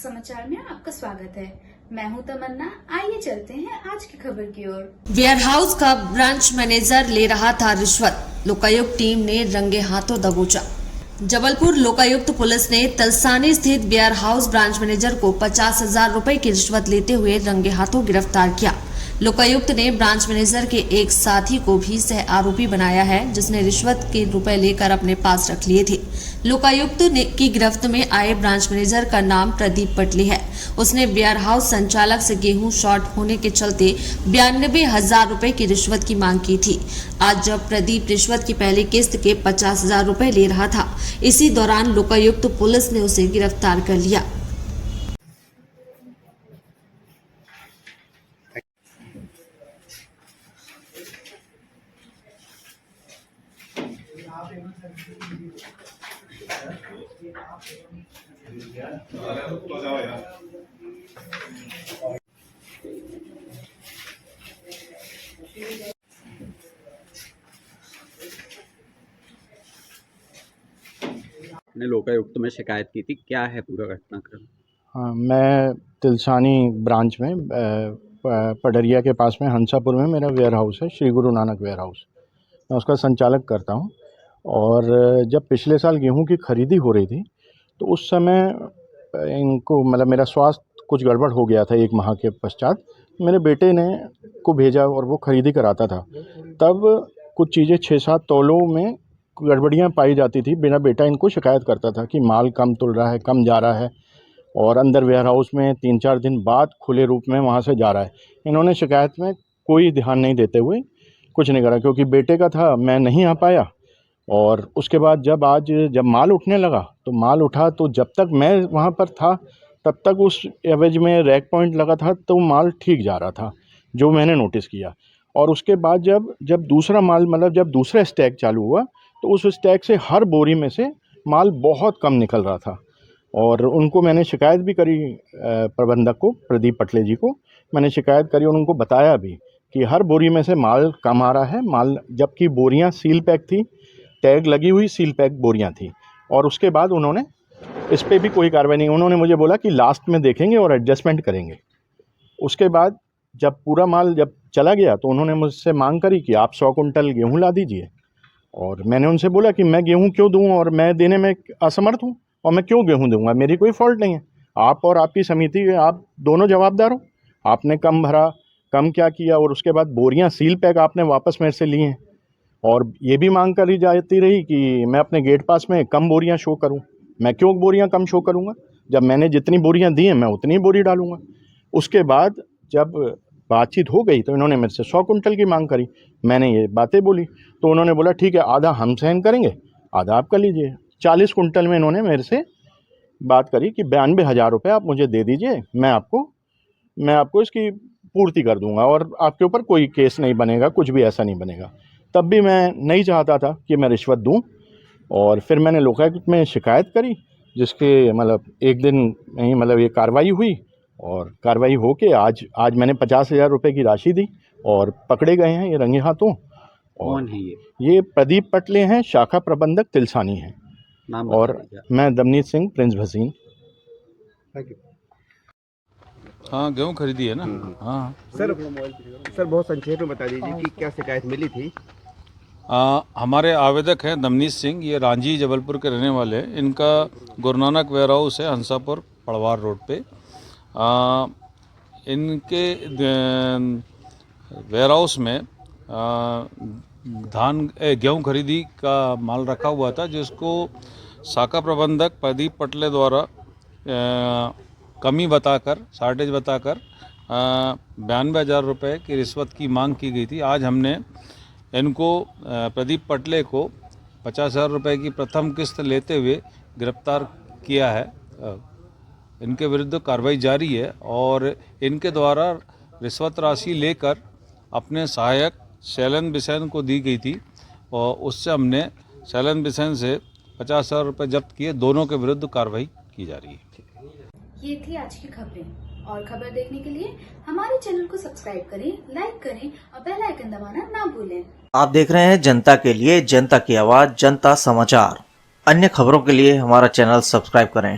समाचार में आपका स्वागत है। मैं हूं तमन्ना। आइए चलते हैं आज की खबर की ओर। वेयरहाउस का ब्रांच मैनेजर ले रहा था रिश्वत, लोकायुक्त टीम ने रंगे हाथों दबोचा। जबलपुर लोकायुक्त पुलिस ने तलसानी स्थित वेयरहाउस ब्रांच मैनेजर को 50,000 रुपए की रिश्वत लेते हुए रंगे हाथों गिरफ्तार किया। लोकायुक्त ने ब्रांच मैनेजर के एक साथी को भी सह आरोपी बनाया है, जिसने रिश्वत के रुपए लेकर अपने पास रख लिए थे। लोकायुक्त की गिरफ्त में आए ब्रांच मैनेजर का नाम प्रदीप पटले है। उसने वेयरहाउस संचालक से गेहूं शॉर्ट होने के चलते 92,000 रुपए की रिश्वत की मांग की थी। आज जब प्रदीप रिश्वत की पहली किस्त के 50,000 रुपए ले रहा था, इसी दौरान लोकायुक्त पुलिस ने उसे गिरफ्तार कर लिया। ने लोकायुक्त में शिकायत की थी, क्या है पूरा घटनाक्रम? हाँ, मैं तिलसानी ब्रांच में पडरिया के पास में हंसापुर में मेरा वेयर हाउस है, श्री गुरु नानक वेयर हाउस। मैं उसका संचालक करता हूँ। और जब पिछले साल गेहूं की खरीदी हो रही थी तो उस समय इनको मतलब मेरा स्वास्थ्य कुछ गड़बड़ हो गया था। 1 माह के पश्चात मेरे बेटे ने को भेजा और वो खरीदी कराता था। तब कुछ चीज़ें 6-7 तौलों में गड़बड़ियाँ पाई जाती थी। मेरा बेटा इनको शिकायत करता था कि माल कम तुल रहा है, कम जा रहा है, और अंदर वेयर हाउस में 3-4 दिन बाद खुले रूप में वहाँ से जा रहा है। इन्होंने शिकायत में कोई ध्यान नहीं देते हुए कुछ नहीं करा, क्योंकि बेटे का था, मैं नहीं आ पाया। और उसके बाद जब माल उठने लगा तो माल उठा, तो जब तक मैं वहाँ पर था तब तक उस एवरेज में रैक पॉइंट लगा था तो माल ठीक जा रहा था, जो मैंने नोटिस किया। और उसके बाद जब दूसरा माल मतलब जब दूसरा स्टैक चालू हुआ तो उस स्टैक से हर बोरी में से माल बहुत कम निकल रहा था। और उनको मैंने शिकायत भी करी, प्रबंधक को, प्रदीप पटले जी को मैंने शिकायत करी और उनको बताया भी कि हर बोरी में से माल कम आ रहा है। माल जबकि बोरियां सील पैक थी, टैग लगी हुई सील पैक बोरियां थी। और उसके बाद उन्होंने इस पर भी कोई कार्रवाई नहीं। उन्होंने मुझे बोला कि लास्ट में देखेंगे और एडजस्टमेंट करेंगे। उसके बाद जब पूरा माल जब चला गया तो उन्होंने मुझसे मांग करी कि आप 100 कुंटल गेहूँ ला दीजिए। और मैंने उनसे बोला कि मैं गेहूँ क्यों दूँ, और मैं देने में असमर्थ हूँ, और मैं क्यों गेहूँ दूंगा, मेरी कोई फॉल्ट नहीं है। आप और आपकी समिति, आप दोनों जवाबदार हो। आपने कम भरा, कम क्या किया, और उसके बाद बोरियां सील पैक आपने वापस मेरे से ली हैं। और ये भी मांग करी जाती रही कि मैं अपने गेट पास में कम बोरियां शो करूं। मैं क्यों बोरियां कम शो करूंगा, जब मैंने जितनी बोरियां दी हैं मैं उतनी बोरी डालूंगा। उसके बाद जब बातचीत हो गई तो इन्होंने मेरे से 100 कुंटल की मांग करी। मैंने ये बातें बोली तो उन्होंने बोला ठीक है, आधा हम सहन करेंगे, आधा आप कर लीजिए। 40 कुंटल में इन्होंने मेरे से बात करी कि 92,000 रुपये आप मुझे दे दीजिए, मैं आपको इसकी पूर्ति कर दूंगा और आपके ऊपर कोई केस नहीं बनेगा, कुछ भी ऐसा नहीं बनेगा। तब भी मैं नहीं चाहता था कि मैं रिश्वत दूं। और फिर मैंने लोकायुक्त में शिकायत करी, जिसके मतलब एक दिन में मतलब ये कार्रवाई हुई। और कार्रवाई होके आज मैंने 50,000 रुपये की राशि दी और पकड़े गए हैं ये रंगे हाथों। कौन है ये प्रदीप पटले हैं, शाखा प्रबंधक तिलसानी हैं। नाम और मैं दमनीत सिंह, प्रिंस भसीन। हाँ, गेहूँ खरीदी है ना। हाँ सर बहुत संक्षेप में बता दीजिए कि क्या शिकायत मिली थी। हमारे आवेदक हैं दमनीत सिंह, ये रांझी जबलपुर के रहने वाले हैं। इनका गुरु नानक वेयर हाउस है हंसापुर पड़वार रोड पे। इनके वेयर हाउस में गेहूँ खरीदी का माल रखा हुआ था, जिसको शाखा प्रबंधक प्रदीप पटले द्वारा कमी बताकर, शार्टेज बताकर 92,000 रुपये की रिश्वत की मांग की गई थी। आज हमने इनको प्रदीप पटले को 50,000 रुपये की प्रथम किस्त लेते हुए गिरफ्तार किया है। इनके विरुद्ध कार्रवाई जारी है और इनके द्वारा रिश्वत राशि लेकर अपने सहायक शैलन बिसेन को दी गई थी और उससे हमने शैलन बिसेन से 50,000 रुपये जब्त किए। दोनों के विरुद्ध कार्रवाई की जा रही है। ये थी आज की खबरें, और खबर देखने के लिए हमारे चैनल को सब्सक्राइब करें, लाइक करें और बेल आइकन दबाना ना भूलें। आप देख रहे हैं जनता के लिए, जनता की आवाज, जनता समाचार। अन्य खबरों के लिए हमारा चैनल सब्सक्राइब करें।